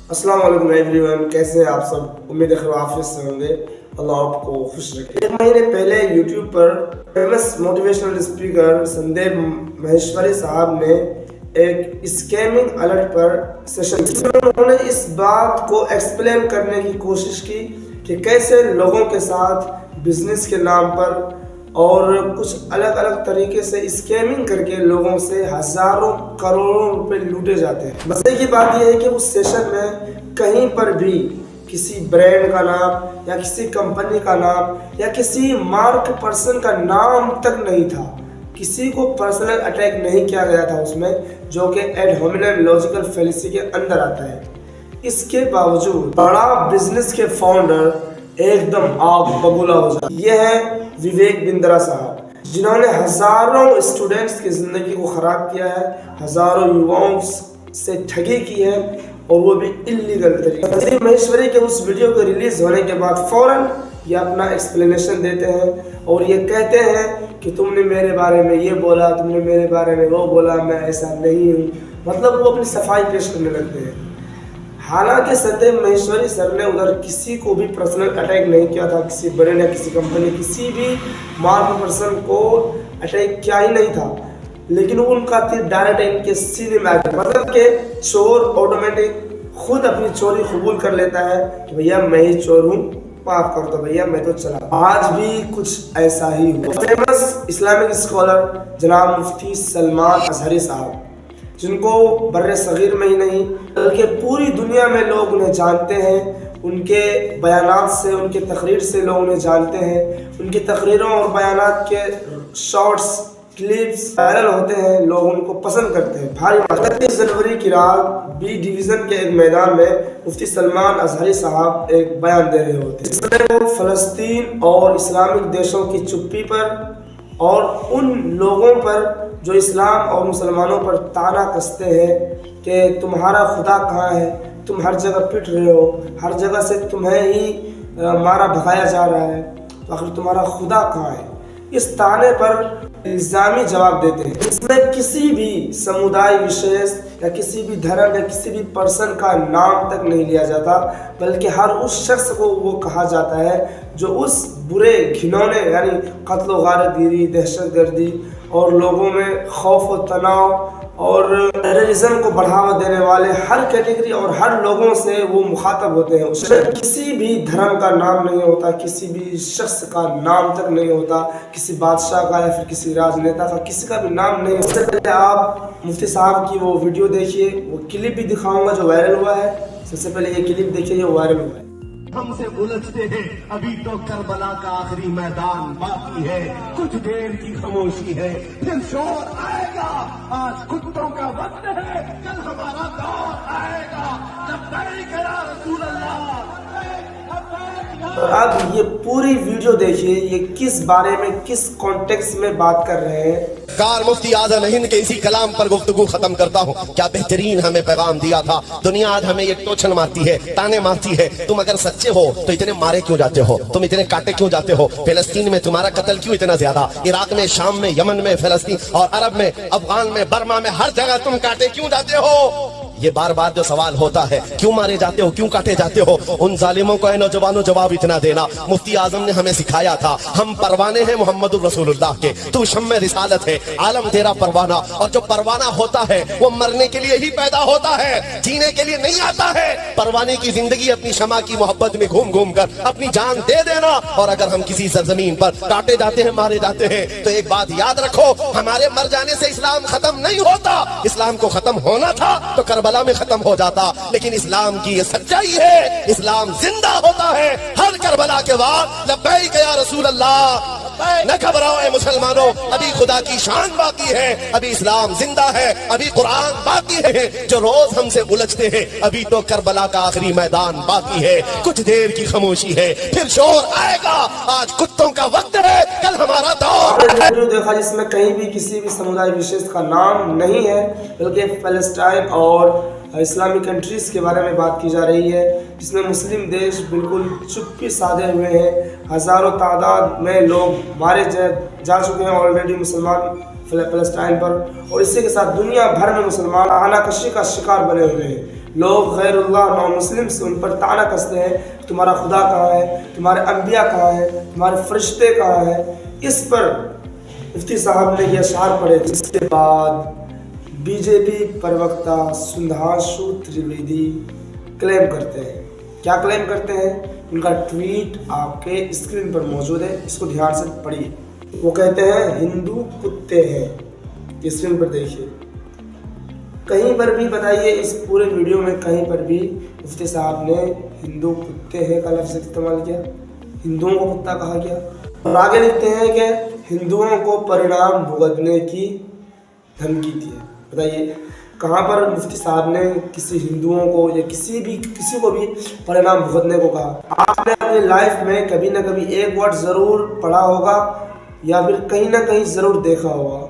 अस्सलाम वालेकुम एवरीवन, कैसे हैं आप सब। उम्मीद है आफियत से होंगे। अल्लाह आपको खुश रखे। एक महीने पहले यूट्यूब पर famous motivational speaker Sandeep Maheshwari साहब ने एक स्कैमिंग अलर्ट पर सेशन किया। उन्होंने इस बात को एक्सप्लेन करने की कोशिश की कि कैसे लोगों के साथ बिजनेस के नाम पर और कुछ अलग अलग तरीके से स्कैमिंग करके लोगों से हजारों करोड़ों रुपए लूटे जाते हैं। मजे की बात यह है कि उस सेशन में कहीं पर भी किसी ब्रांड का नाम या किसी कंपनी का नाम या किसी मार्क पर्सन का नाम तक नहीं था। किसी को पर्सनल अटैक नहीं किया गया था उसमें, जो कि एड होमिनेम लॉजिकल फैलेसी के अंदर आता है। इसके बावजूद बड़ा बिजनेस के फाउंडर एकदम आग बबूला हो जाए। यह है विवेक बिंद्रा साहब, जिन्होंने हजारों स्टूडेंट्स की जिंदगी को खराब किया है, हजारों युवाओं से ठगी की है, और वो भी इल्लीगल तरीके। संदीप महेश्वरी के उस वीडियो के रिलीज होने के बाद फौरन ये अपना एक्सप्लेनेशन देते हैं और ये कहते हैं कि तुमने मेरे बारे में ये बोला, तुमने मेरे बारे में वो बोला, मैं ऐसा नहीं हूँ। मतलब वो अपनी सफाई पेश करने लगते हैं। हालांकि संदीप महेश्वरी सर ने उधर किसी को भी पर्सनल अटैक नहीं किया था, किसी ब्रांड या किसी कंपनी, किसी भी मार्क पर्सन को अटैक किया ही नहीं था, लेकिन उनका तीर डायरेक्ट इनके सीने में आ गया। मतलब के चोर ऑटोमेटिक खुद अपनी चोरी कबूल कर लेता है कि भैया मैं ही चोर हूँ, माफ कर दो भैया, मैं तो चला। आज भी कुछ ऐसा ही हुआ। फेमस इस्लामिक स्कॉलर जनाब मुफ्ती सलमान अजहरी साहब, जिनको बर्रे सगीर में ही नहीं बल्कि पूरी दुनिया में लोग उन्हें जानते हैं, उनके बयानात से, उनके तकरीर से लोग उन्हें जानते हैं। उनकी तकरीरों और बयानात के शॉर्ट्स क्लिप्स वायरल होते हैं, लोग उनको पसंद करते हैं। भारी 31 जनवरी की रात बी डिवीज़न के एक मैदान में मुफ्ती सलमान अजहरी साहब एक बयान दे रहे होते हैं, जिसमें वो फ़लस्तीन और इस्लामिक देशों की चुप्पी पर और उन लोगों पर जो इस्लाम और मुसलमानों पर ताना कसते हैं कि तुम्हारा खुदा कहाँ है, तुम हर जगह पिट रहे हो, हर जगह से तुम्हें ही मारा भगाया जा रहा है, तो आखिर तुम्हारा खुदा कहाँ है, इस ताने पर इल्ज़ामी जवाब देते हैं। इसमें किसी भी समुदाय विशेष या किसी भी धर्म या किसी भी पर्सन का नाम तक नहीं लिया जाता, बल्कि हर उस शख्स को वो कहा जाता है जो उस बुरे घिनौने यानी कत्ल व गारतगिरी, दहशतगर्दी और लोगों में खौफ और तनाव और टेररिज्म को बढ़ावा देने वाले हर कैटेगरी और हर लोगों से वो मुखातब होते हैं। उसमें किसी भी धर्म का नाम नहीं होता, किसी भी शख्स का नाम तक नहीं होता, किसी बादशाह का या फिर किसी राजनेता का किसी का भी नाम नहीं होता। सबसे पहले आप मुफ्ती साहब की वो वीडियो देखिए, वो क्लिप भी दिखाऊंगा जो वायरल हुआ है। सबसे पहले ये क्लिप देखिए जो वायरल हुआ है। हमसे उलझते हैं, अभी तो करबला का आखिरी मैदान बाकी है, कुछ देर की खामोशी है, फिर शोर आएगा। आज कुत्तों का वक्त है, कल हमारा दौर आएगा। लब्बैक या रसूल अल्लाह। और अब ये पूरी वीडियो देखिए, ये किस बारे में, किस कॉन्टेक्स्ट में बात कर रहे हैं। कार मुफ्ती आज़म हिंद के इसी कलाम पर गुफ्तगू खत्म करता हूँ। क्या बेहतरीन हमें पैगाम दिया था। दुनिया आज हमें ये टोचन मारती है, ताने मारती है। तुम अगर सच्चे हो तो इतने मारे क्यों जाते हो, तुम इतने काटे क्यों जाते हो, फिलिस्तीन में तुम्हारा कत्ल क्यों इतना ज्यादा, इराक में, शाम में, यमन में, फिलिस्तीन और अरब में, अफगान में, बर्मा में, हर जगह तुम काटे क्यों जाते हो। ये बार बार जो सवाल होता है, क्यों मारे जाते हो, क्यों काटे जाते हो, उन जालिमों को नौजवानों जवाब इतना देना। मुफ्ती आजम ने हमें सिखाया था, हम परवाने हैं मोहम्मद रसूलुल्लाह के, तू शम्मे रिसालत है, आलम तेरा परवाना। और जो परवाना होता है वो मरने के लिए ही पैदा होता है, जीने के लिए नहीं आता है। परवाने की जिंदगी अपनी शमा की मोहब्बत में घूम घूम कर अपनी जान दे देना। और अगर हम किसी सरजमीन पर काटे जाते हैं, मारे जाते हैं, तो एक बात याद रखो, हमारे मर जाने से इस्लाम खत्म नहीं होता। इस्लाम को खत्म होना था तो करबला में खत्म हो जाता, लेकिन इस्लाम की ये सच्चाई है, इस्लाम जिंदा होता है हर करबला के बाद। लब्बैक या रसूल अल्लाह। न घबराओ ऐ मुसलमानों, अभी खुदा की शान बाकी है, अभी इस्लाम जिंदा है, अभी कुरान बाकी है। जो रोज हमसे उलझते हैं, अभी तो करबला का आखिरी मैदान बाकी है, कुछ देर की खामोशी है, फिर शोर आएगा। आज कुत्तों का वक्त है, कल हमारा दौर। देखा जिसमें कहीं भी किसी भी समुदाय विशेष का नाम नहीं है, बल्कि फलस्तीन और इस्लामिक कंट्रीज़ के बारे में बात की जा रही है, जिसमें मुस्लिम देश बिल्कुल चुप्पी साधे हुए हैं। हज़ारों तादाद में लोग मारे जा चुके हैं ऑलरेडी मुसलमान फलस्तीन पर, और इसी के साथ दुनिया भर में मुसलमान आनाकशी का शिकार बने हुए हैं। लोग गैरुल्लाह नौ मुस्लिम से उन पर ताना कसते हैं, तुम्हारा खुदा कहाँ है, तुम्हारे अम्बिया कहाँ है, तुम्हारे फरिश्ते कहाँ है। इस पर मुफ्ती साहब ने यह अशआर पढ़े। इसके बाद बीजेपी प्रवक्ता सुधांशु त्रिवेदी क्लेम करते हैं। क्या क्लेम करते हैं? उनका ट्वीट आपके स्क्रीन पर मौजूद है, इसको ध्यान से पढ़िए। वो कहते हैं हिंदू कुत्ते हैं। स्क्रीन पर देखिए। कहीं पर भी बताइए इस पूरे वीडियो में कहीं पर भी मुफ्ती साहब ने हिंदू कुत्ते हैं का लफ्ज़ इस्तेमाल किया, हिंदुओं को कुत्ता कहा गया। और आगे लिखते हैं कि हिंदुओं को परिणाम भुगतने की धमकी दी है। बताइए कहाँ पर मुफ्ती साहब ने किसी हिंदुओं को या किसी को भी परिणाम भुगतने को कहा? आपने अपनी लाइफ में कभी ना कभी एक वर्ड ज़रूर पढ़ा होगा या फिर कहीं ना कहीं ज़रूर देखा होगा,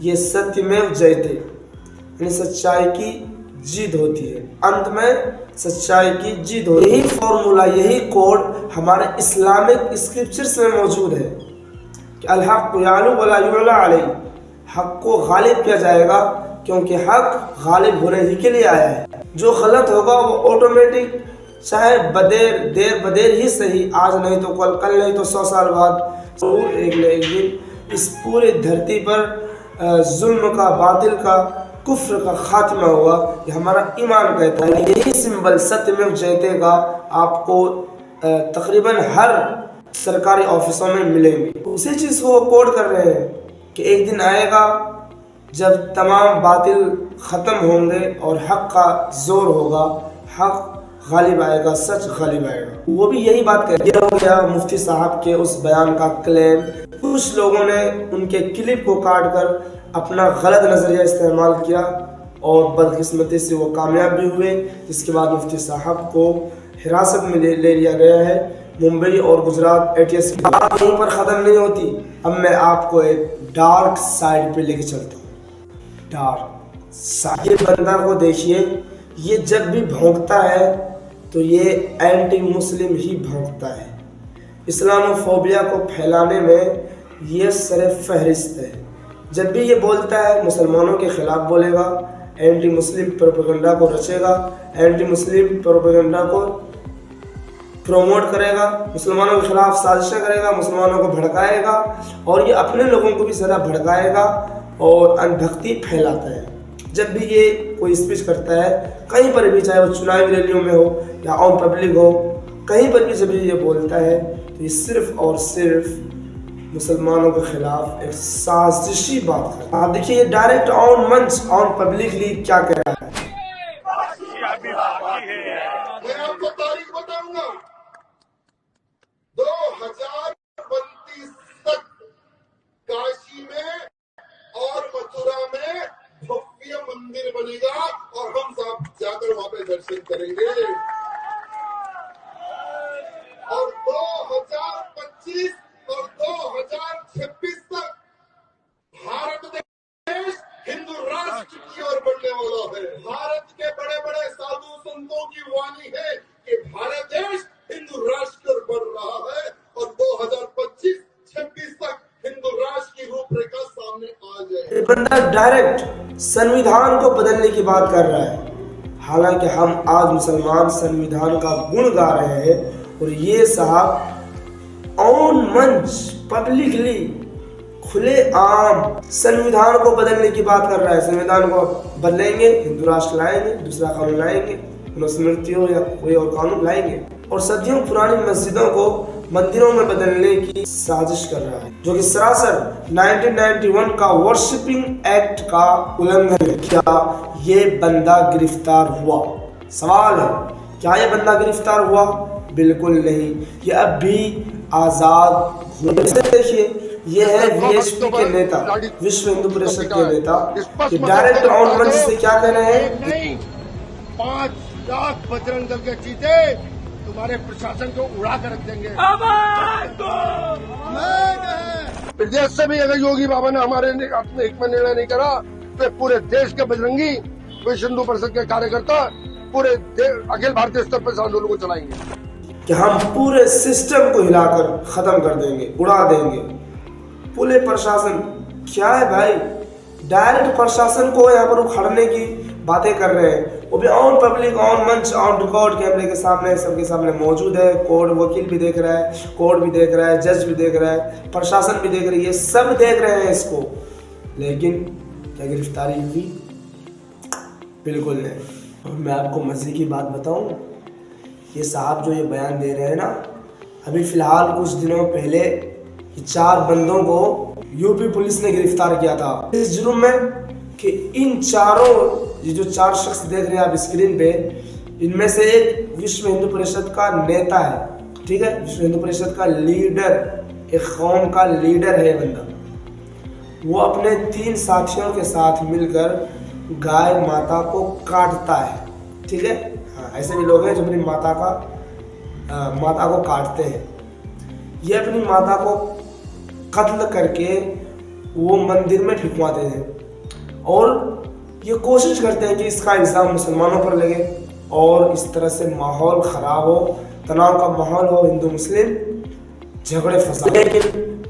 ये सत्यमेव जयते, यानी सच्चाई की जीत होती है। अंत में सच्चाई की जीत होती है। यही फॉर्मूला, यही कोड हमारे इस्लामिक स्क्रिप्चर्स में मौजूद है कि अल हक़ यालू वला युअला अलैहि, हक़ को गालिब किया जाएगा क्योंकि हक़ गालिब होने ही के लिए आया है। जो गलत होगा वो ऑटोमेटिक, चाहे देर बदेर ही सही, आज नहीं तो कल नहीं तो 100 साल बाद जरूर एक न एक दिन इस पूरी धरती पर जुल्म का, बातिल का, कुफ्र का खात्मा हुआ। ये हमारा ईमान कहता है। यही सिंबल सत्यमेव जयते का आपको तकरीबन हर सरकारी ऑफिसों में मिलेंगे। उसी चीज़ को कोड कर रहे हैं कि एक दिन आएगा जब तमाम बातिल ख़त्म होंगे और हक़ का जोर होगा, हक़ गालिब आएगा, सच गालिब आएगा। वो भी यही बात कह रहे हो गया मुफ्ती साहब के उस बयान का क्लेम। कुछ लोगों ने उनके क्लिप को काट कर अपना गलत नज़रिया इस्तेमाल किया और बदकिस्मती से वो कामयाब भी हुए, जिसके बाद मुफ्ती साहब को हिरासत में ले लिया गया है। मुंबई और गुजरात ATS की बात यहीं पर ख़त्म नहीं होती। अब मैं आपको एक डार्क साइड पे लेके चलता हूँ। डार्क साइड, ये बंदा को देखिए, ये जब भी भौंकता है तो ये एंटी मुस्लिम ही भौंकता है। इस्लामोफोबिया को फैलाने में ये सरे फहरिस्त है। जब भी ये बोलता है मुसलमानों के ख़िलाफ़ बोलेगा, एंटी मुस्लिम प्रोपेगेंडा को रचेगा, एंटी मुस्लिम प्रोपेगेंडा को प्रोमोट करेगा, मुसलमानों के ख़िलाफ़ साजिशें करेगा, मुसलमानों को भड़काएगा और ये अपने लोगों को भी ज़रा भड़काएगा और अंधभक्ति फैलाता है। जब भी ये कोई स्पीच करता है कहीं पर भी, चाहे वो चुनावी रैलियों में हो या आम पब्लिक हो, कहीं पर भी जब भी ये बोलता है तो ये सिर्फ और सिर्फ मुसलमानों के खिलाफ एक साजिशी बात है। आप देखिए ये डायरेक्ट ऑन मंच, ऑन पब्लिकली क्या कह रहा है। मैं आपको तारीख बताऊंगा, 2032 तक काशी में और मथुरा में भव्य मंदिर बनेगा और हम सब जाकर वहां पे दर्शन करेंगे। और 2025 और 2026 तक भारत देश हिंदू राष्ट्र की ओर बढ़ने वाला है। भारत के बड़े बड़े साधु संतों की वाणी है कि भारत देश हिंदू राष्ट्र की ओर बढ़ रहा है और 2025-26 तक हिंदू राष्ट्र की रूपरेखा सामने आ जाए। बंदा डायरेक्ट संविधान को बदलने की बात कर रहा है। हालांकि हम आज मुसलमान संविधान का गुण गा रहे हैं और ये साहब ऑन मंच पब्लिकली खुले आम संविधान को बदलने की बात कर रहा है। संविधान को बदलेंगे, हिंदू राष्ट्र लाएंगे, दूसरा कानून लाएंगे, मनुस्मृति हो या कोई और कानून लाएंगे और सदियों पुरानी मस्जिदों को मंदिरों में बदलने की साजिश कर रहा है, जो कि सरासर 1991 का वर्शिपिंग एक्ट का उल्लंघन है। क्या ये बंदा गिरफ्तार हुआ? सवाल है, क्या ये बंदा गिरफ्तार हुआ? बिल्कुल नहीं, ये अब भी आजाद। देखिए ये है VHP के नेता, विश्व हिंदू परिषद के नेता, कि डायरेक्ट ऑन मंच से क्या कह रहे हैं। नहीं, 5 लाख बजरंग दल के चीते तुम्हारे प्रशासन को उड़ा कर रख देंगे। विदेश से भी अगर योगी बाबा ने हमारे अपने हित में निर्णय नहीं करा तो पूरे देश के बजरंगी, विश्व हिंदू परिषद के कार्यकर्ता पूरे अखिल भारतीय स्तर पर आंदोलन को चलाएंगे कि हम पूरे सिस्टम को हिलाकर खत्म कर देंगे, उड़ा देंगे। पुलिस प्रशासन क्या है भाई? डायरेक्ट प्रशासन को यहाँ पर उखाड़ने की बातें कर रहे हैं वो भी ऑन पब्लिक, ऑन मंच, ऑन रिकॉर्ड, कैमरे के सामने, सबके सामने मौजूद है। कोर्ट वकील भी देख रहा है, कोर्ट भी देख रहा है, जज भी देख रहा है, प्रशासन भी देख रही है, सब देख रहे हैं इसको। लेकिन क्या गिरफ्तारी हुई? बिल्कुल नहीं। और मैं आपको मजे की बात बताऊं, ये साहब जो ये बयान दे रहे हैं ना, अभी फिलहाल कुछ दिनों पहले 4 बंदों को यूपी पुलिस ने गिरफ्तार किया था इस जुर्म में कि इन चारों, ये जो 4 शख्स देख रहे हैं आप स्क्रीन पे, इनमें से एक विश्व हिंदू परिषद का नेता है, ठीक है, विश्व हिंदू परिषद का लीडर, एक कौम का लीडर है बंदा। वो अपने 3 साथियों के साथ मिलकर गाय माता को काटता है, ठीक है। हाँ, ऐसे भी लोग हैं जो अपनी माता को काटते हैं। ये अपनी माता को कत्ल करके वो मंदिर में फिकवाते हैं और ये कोशिश करते हैं कि इसका इल्ज़ाम मुसलमानों पर लगे और इस तरह से माहौल ख़राब हो, तनाव का माहौल हो, हिंदू मुस्लिम झगड़े फसाद। लेकिन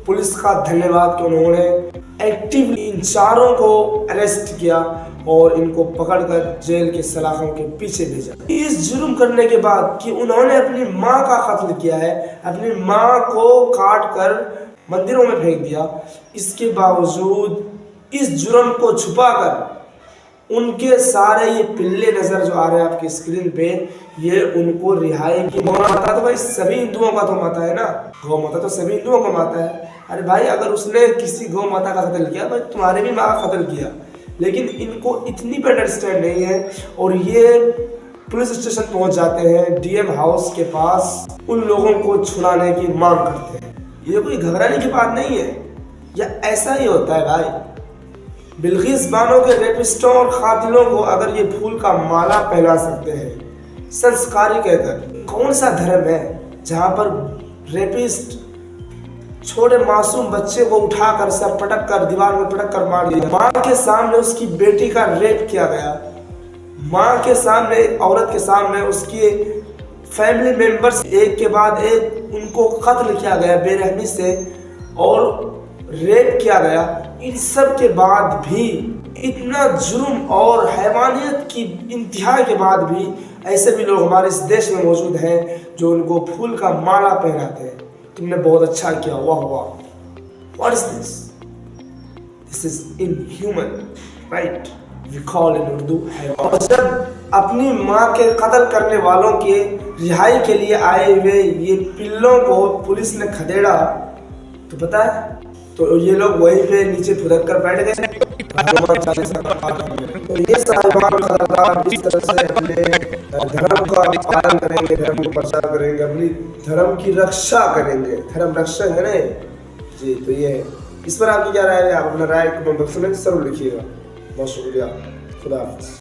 पुलिस का धन्यवाद कि उन्होंने एक्टिवली इन चारों को अरेस्ट किया और इनको पकड़कर जेल के सलाखों के पीछे भेजा। इस जुर्म करने के बाद कि उन्होंने अपनी माँ का कत्ल किया है, अपनी माँ को काट कर मंदिरों में फेंक दिया, इसके बावजूद इस जुर्म को छुपाकर उनके सारे ये पिल्ले नजर जो आ रहे हैं आपकी स्क्रीन पे, ये उनको रिहाई की। गौ माता तो भाई सभी हिंदुओं का तो माता है ना, गौ माता तो सभी हिंदुओं का माता है। अरे भाई, अगर उसने किसी गौ माता का कत्ल किया, भाई तुम्हारे भी माँ का कत्ल किया। लेकिन इनको इतनी भी अंडरस्टैंड नहीं है और ये पुलिस स्टेशन पहुंच जाते हैं, डीएम हाउस के पास उन लोगों को छुड़ाने की मांग करते हैं। ये कोई घबराने की बात नहीं है, या ऐसा ही होता है भाई। बिल्किस बानो के रेपिस्टों और कातिलों को अगर ये फूल का माला पहना सकते हैं संस्कारी कहकर, कौन सा धर्म है जहां पर रेपिस्ट छोटे मासूम बच्चे को उठाकर सर पटक कर दीवार में पटक कर मार दिया? माँ के सामने उसकी बेटी का रेप किया गया, माँ के सामने, एक औरत के सामने उसकी फैमिली मेंबर्स एक के बाद एक उनको कत्ल किया गया बेरहमी से और रेप किया गया। इन सब के बाद भी, इतना जुर्म और हैवानियत की इंतहा के बाद भी ऐसे भी लोग हमारे इस देश में मौजूद हैं जो उनको फूल का माला पहनाते हैं। तुमने बहुत अच्छा किया, वाह वाह, what is this? This is inhuman, right? We call in Urdu हैवान। और जब अपनी माँ के कत्ल करने वालों के रिहाई के लिए आए हुए ये पिल्लों को पुलिस ने खदेड़ा, तो पता है, तो ये लोग वहीं पे नीचे फुदक कर बैठ गए। तो ये साहिबान इस तरह से अपने धर्म का पालन करेंगे, धर्म को प्रचार करेंगे, अपनी धर्म की रक्षा करेंगे। धर्म रक्षा है ना जी। तो ये है, इस पर आपकी क्या राय है? आप अपना राय कमेंट बॉक्स में जरूर लिखिएगा। बहुत शुक्रिया, खुदा हाफिज़।